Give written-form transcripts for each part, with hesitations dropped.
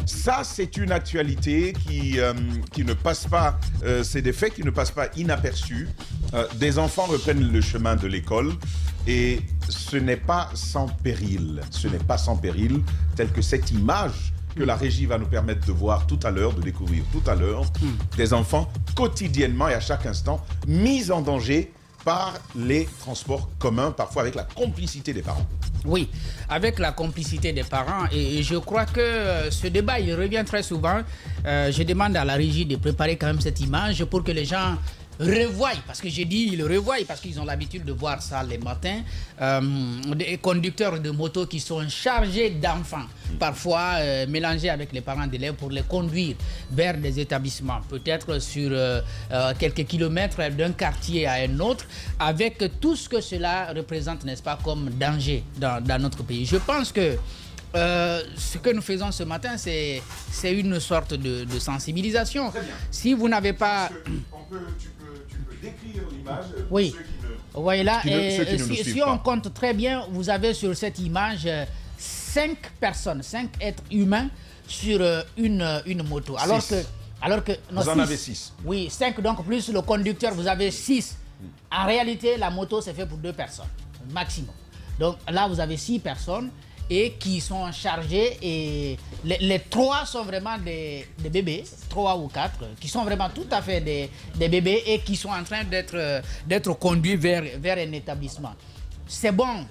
Ça, c'est une actualité qui ne passe pas, c'est des faits qui ne passent pas inaperçus. Des enfants reprennent le chemin de l'école et ce n'est pas sans péril. Ce n'est pas sans péril, tel que cette image que la régie va nous permettre de voir tout à l'heure, de découvrir tout à l'heure, des enfants quotidiennement et à chaque instant mis en danger par les transports communs, parfois avec la complicité des parents. Oui, avec la complicité des parents. Et je crois que ce débat, il revient très souvent. Je demande à la régie de préparer quand même cette image pour que les gens revoient, parce que j'ai dit ils revoient, parce qu'ils ont l'habitude de voir ça les matins, des conducteurs de moto qui sont chargés d'enfants, parfois mélangés avec les parents d'élèves pour les conduire vers des établissements, peut-être sur quelques kilomètres d'un quartier à un autre, avec tout ce que cela représente, n'est-ce pas, comme danger dans notre pays. Je pense que ce que nous faisons ce matin, c'est une sorte de sensibilisation. Si vous n'avez pas... Tu peux décrire l'image pour oui. ceux qui ne, voilà. Si on compte très bien, vous avez sur cette image 5 personnes, 5 êtres humains sur une moto. Alors que vous en avez 6. Oui, 5 donc plus le conducteur, vous avez 6. En réalité, la moto, c'est fait pour 2 personnes, maximum. Donc là, vous avez 6 personnes et qui sont chargés, et les 3 sont vraiment des bébés, 3 ou 4, qui sont vraiment tout à fait des bébés et qui sont en train d'être conduits vers un établissement. C'est bon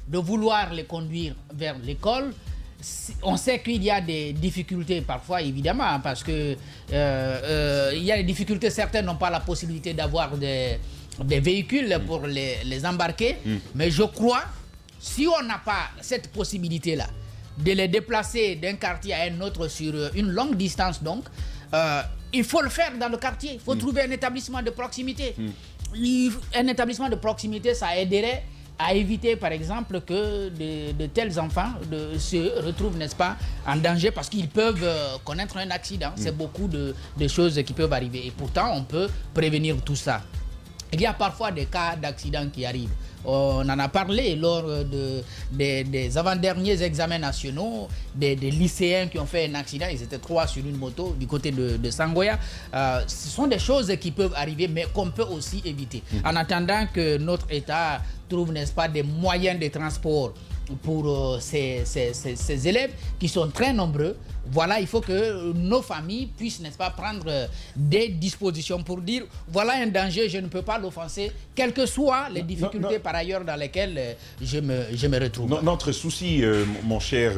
de vouloir les conduire vers l'école. On sait qu'il y a des difficultés parfois, évidemment, parce que il y a des difficultés, certains n'ont pas la possibilité d'avoir des véhicules pour les embarquer, mais je crois, si on n'a pas cette possibilité-là de les déplacer d'un quartier à un autre sur une longue distance, donc, il faut le faire dans le quartier. Il faut trouver un établissement de proximité. Un établissement de proximité, ça aiderait à éviter, par exemple, que de tels enfants se retrouvent, n'est-ce pas, en danger, parce qu'ils peuvent connaître un accident. C'est beaucoup de choses qui peuvent arriver. Et pourtant, on peut prévenir tout ça. Il y a parfois des cas d'accidents qui arrivent. On en a parlé lors des avant-derniers examens nationaux, des lycéens qui ont fait un accident. Ils étaient 3 sur une moto du côté de Sangoya. Ce sont des choses qui peuvent arriver, mais qu'on peut aussi éviter. En attendant que notre État trouve, n'est-ce pas, des moyens de transport pour ces élèves qui sont très nombreux. Voilà, il faut que nos familles puissent, n'est-ce pas, prendre des dispositions pour dire, voilà un danger, je ne peux pas l'offenser, quelles que soient les difficultés par ailleurs dans lesquelles je me retrouve. Notre souci, mon cher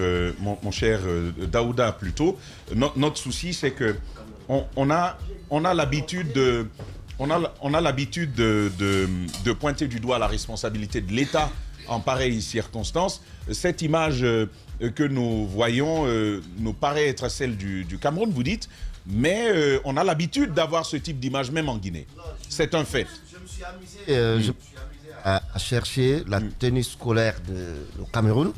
Daouda, plutôt, notre souci, c'est que on a l'habitude de... On a l'habitude de pointer du doigt la responsabilité de l'État en pareille circonstance. Cette image que nous voyons nous paraît être celle du Cameroun, vous dites, mais on a l'habitude d'avoir ce type d'image même en Guinée. C'est un fait. Je me suis amusé à chercher la tenue scolaire du Cameroun.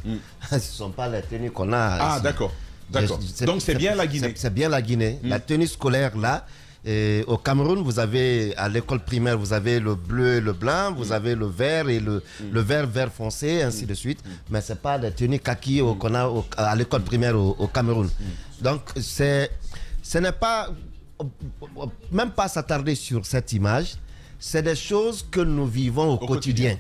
Ce ne sont pas les tenues qu'on a ici. Ah, d'accord. Donc c'est bien la Guinée. C'est bien la Guinée. La tenue scolaire, là, au Cameroun, vous avez, à l'école primaire, vous avez le bleu et le blanc, vous avez le vert et le vert foncé, ainsi de suite. Mais ce n'est pas la tenue kaki qu'on a à l'école primaire au Cameroun. Donc, ce n'est pas, même pas s'attarder sur cette image, c'est des choses que nous vivons au quotidien.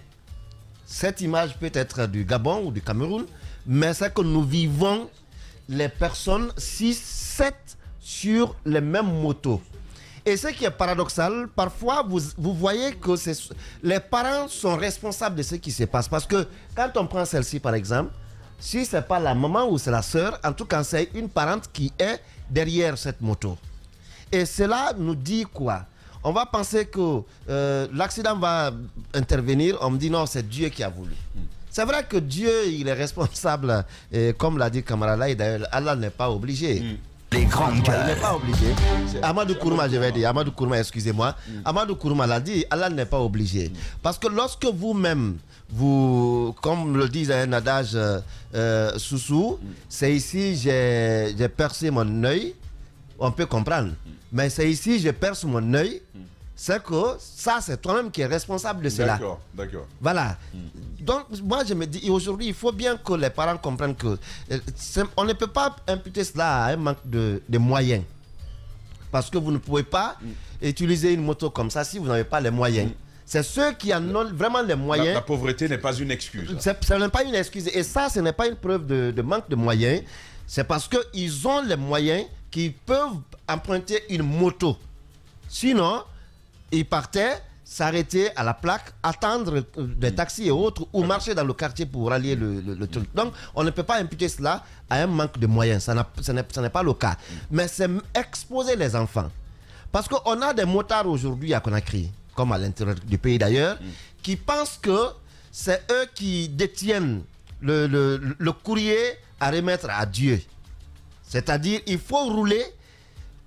Cette image peut être du Gabon ou du Cameroun, mais c'est que nous vivons, les personnes 6, 7 sur les mêmes motos. Et ce qui est paradoxal, parfois vous voyez que les parents sont responsables de ce qui se passe. Parce que quand on prend celle-ci par exemple, si ce n'est pas la maman ou c'est la sœur, en tout cas c'est une parente qui est derrière cette moto. Et cela nous dit quoi? On va penser que l'accident va intervenir, on me dit non, c'est Dieu qui a voulu. C'est vrai que Dieu, il est responsable, comme l'a dit Kamara, et d'ailleurs Allah n'est pas obligé. Les grandes gueules. Il n'est pas obligé. Amadou Kourouma, je vais dire. Amadou Kourouma, excusez-moi. Amadou Kourouma l'a dit, Allah n'est pas obligé. Parce que lorsque vous-même, comme le dit un adage Soussou, c'est ici, j'ai percé mon œil, on peut comprendre. Mais c'est ici, je perce mon œil c'est que ça, c'est toi-même qui es responsable de cela. D'accord, d'accord. Voilà. Donc, moi, je me dis, aujourd'hui, il faut bien que les parents comprennent que on ne peut pas imputer cela à un manque de moyens. Parce que vous ne pouvez pas utiliser une moto comme ça si vous n'avez pas les moyens. C'est ceux qui en ont vraiment les moyens. La pauvreté n'est pas une excuse. Ce n'est pas une excuse. Et ça, ce n'est pas une preuve de manque de moyens. C'est parce qu'ils ont les moyens qu'ils peuvent emprunter une moto. Sinon, ils partaient s'arrêter à la plaque, attendre des taxis et autres, ou marcher dans le quartier pour rallier le truc. Donc, on ne peut pas imputer cela à un manque de moyens. Ce n'est pas le cas. Mais c'est exposer les enfants. Parce qu'on a des motards aujourd'hui à Conakry, comme à l'intérieur du pays d'ailleurs, qui pensent que c'est eux qui détiennent le courrier à remettre à Dieu. C'est-à-dire, il faut rouler.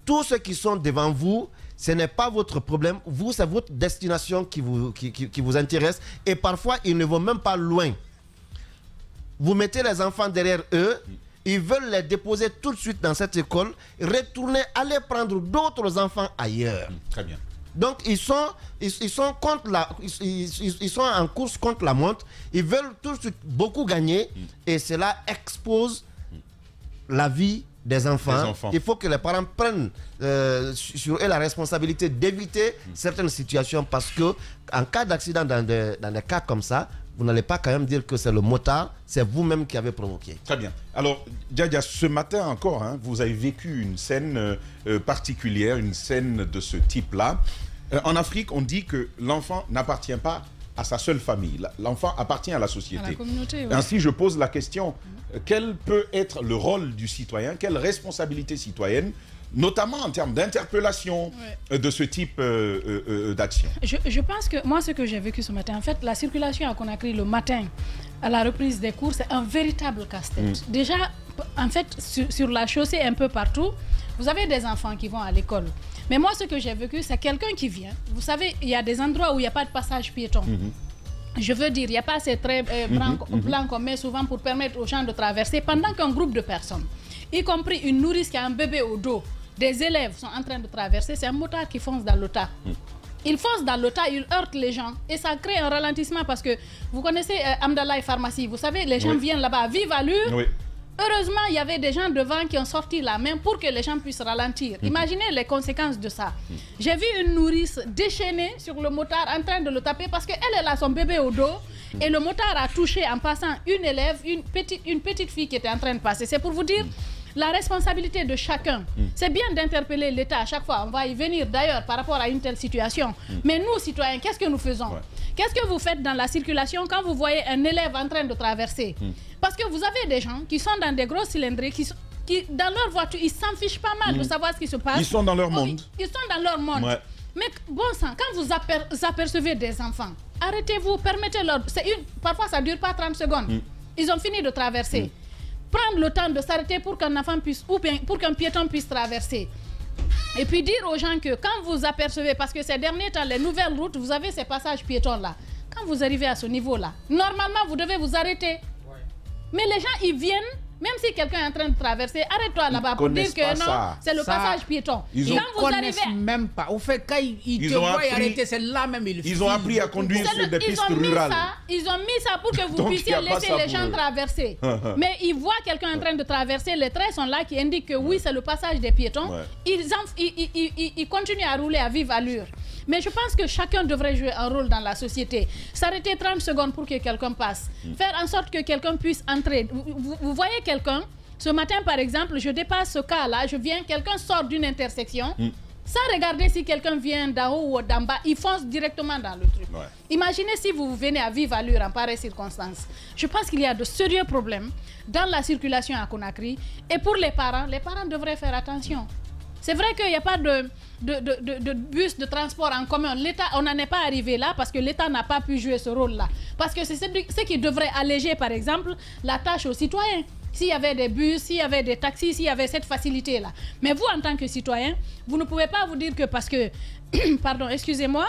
Tous ceux qui sont devant vous, ce n'est pas votre problème. Vous, c'est votre destination qui vous intéresse. Et parfois, ils ne vont même pas loin. Vous mettez les enfants derrière eux. Ils veulent les déposer tout de suite dans cette école. Retourner, aller prendre d'autres enfants ailleurs. Très bien. Donc, ils sont en course contre la montre. Ils veulent tout de suite beaucoup gagner. Et cela expose la vie des enfants. Il faut que les parents prennent sur eux la responsabilité d'éviter certaines situations, parce que en cas d'accident, dans des cas comme ça, vous n'allez pas quand même dire que c'est le motard, c'est vous-même qui avez provoqué. Très bien. Alors, Diadia, ce matin encore, vous avez vécu une scène particulière, une scène de ce type-là. En Afrique, on dit que l'enfant n'appartient pas à sa seule famille. L'enfant appartient à la société. À la communauté, oui. Ainsi, je pose la question, quel peut être le rôle du citoyen, quelle responsabilité citoyenne, notamment en termes d'interpellation de ce type d'action? Je pense que moi, ce que j'ai vécu ce matin, en fait, la circulation à Conakry le matin, à la reprise des cours, c'est un véritable casse-tête. Déjà, en fait, sur la chaussée, un peu partout, vous avez des enfants qui vont à l'école. Mais moi, ce que j'ai vécu, c'est quelqu'un qui vient. Vous savez, il y a des endroits où il n'y a pas de passage piéton. Je veux dire, il n'y a pas ces traits blancs qu'on met souvent pour permettre aux gens de traverser, pendant qu'un groupe de personnes, y compris une nourrice qui a un bébé au dos, des élèves sont en train de traverser. C'est un motard qui fonce dans le tas. Il fonce dans le tas, il heurte les gens et ça crée un ralentissement, parce que vous connaissez Amdallah et Pharmacie. Vous savez, les gens viennent là-bas à vive allure. Heureusement, il y avait des gens devant qui ont sorti la main pour que les gens puissent ralentir. Imaginez les conséquences de ça. J'ai vu une nourrice déchaînée sur le motard en train de le taper, parce qu'elle a son bébé au dos et le motard a touché en passant une élève, une petite fille qui était en train de passer. C'est pour vous dire la responsabilité de chacun. C'est bien d'interpeller l'État à chaque fois. On va y venir d'ailleurs par rapport à une telle situation. Mais nous, citoyens, qu'est-ce que nous faisons? Qu'est-ce que vous faites dans la circulation quand vous voyez un élève en train de traverser? Parce que vous avez des gens qui sont dans des grosses cylindrées, qui dans leur voiture, ils s'en fichent pas mal de savoir ce qui se passe. Ils sont dans leur monde. Ils sont dans leur monde. Mais bon sang, quand vous apercevez des enfants, arrêtez-vous, permettez-leur. Parfois, ça ne dure pas 30 secondes. Ils ont fini de traverser. Prendre le temps de s'arrêter pour qu'un enfant puisse, ou pour qu'un piéton puisse traverser. Et puis dire aux gens que quand vous apercevez, parce que ces derniers temps, les nouvelles routes, vous avez ces passages piétons-là. Quand vous arrivez à ce niveau-là, normalement, vous devez vous arrêter. Mais les gens, ils viennent, même si quelqu'un est en train de traverser, arrête-toi là-bas pour dire que non, c'est le passage piéton. Ils ne connaissent même pas. Au fait, quand ils te voient arrêter, c'est là même ils ont appris à conduire sur des pistes rurales. Ils ont mis ça pour que vous puissiez laisser les gens traverser. Mais ils voient quelqu'un en train de traverser, les traits sont là qui indiquent que oui, c'est le passage des piétons. Ils continuent à rouler à vive allure. Mais je pense que chacun devrait jouer un rôle dans la société. S'arrêter 30 secondes pour que quelqu'un passe. Faire en sorte que quelqu'un puisse entrer. Vous voyez quelqu'un, ce matin par exemple, je dépasse ce cas-là, quelqu'un sort d'une intersection, sans regarder si quelqu'un vient d'en haut ou d'en bas, il fonce directement dans le truc. Imaginez si vous venez à vive allure en pareille circonstance. Je pense qu'il y a de sérieux problèmes dans la circulation à Conakry. Et pour les parents devraient faire attention. C'est vrai qu'il n'y a pas de bus de transport en commun. L'État, on n'en est pas arrivé là parce que l'État n'a pas pu jouer ce rôle-là. Parce que c'est ce qui devrait alléger, par exemple, la tâche aux citoyens. S'il y avait des bus, s'il y avait des taxis, s'il y avait cette facilité-là. Mais vous, en tant que citoyen, vous ne pouvez pas vous dire que parce que, pardon, excusez-moi,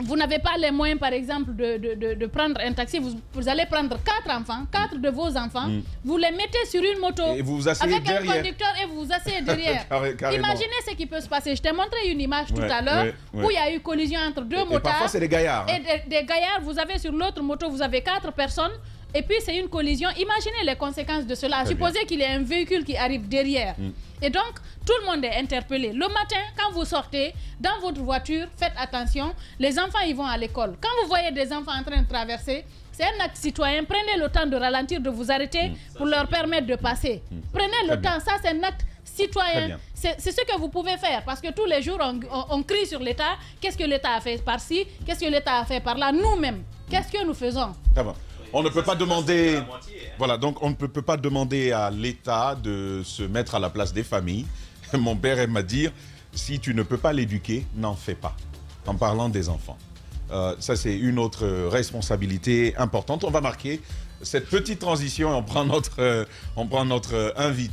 vous n'avez pas les moyens, par exemple, de prendre un taxi, vous allez prendre 4 enfants, 4 de vos enfants, vous les mettez sur une moto et vous vous asseyez avec derrière. un conducteur et vous vous asseyez derrière. Carrément. Imaginez ce qui peut se passer. Je t'ai montré une image tout à l'heure où il y a eu collision entre 2 motards. Et parfois, c'est des gaillards. Et des gaillards, vous avez sur l'autre moto, vous avez 4 personnes. Et puis c'est une collision. Imaginez les conséquences de cela. Supposez qu'il y ait un véhicule qui arrive derrière. Et donc, tout le monde est interpellé. Le matin, quand vous sortez dans votre voiture, faites attention. Les enfants, ils vont à l'école. Quand vous voyez des enfants en train de traverser, c'est un acte citoyen. Prenez le temps de ralentir, de vous arrêter pour leur permettre de passer. Prenez le temps. Ça, c'est un acte citoyen. C'est ce que vous pouvez faire. Parce que tous les jours, on crie sur l'État. Qu'est-ce que l'État a fait par-ci? Qu'est-ce que l'État a fait par-là? Nous-mêmes, qu'est-ce que nous faisons? Très bien. On ne peut pas demander, voilà, donc on ne peut pas demander à l'État de se mettre à la place des familles. Mon père aime à dire, si tu ne peux pas l'éduquer, n'en fais pas. En parlant des enfants. Ça, c'est une autre responsabilité importante. On va marquer cette petite transition et on prend notre invité.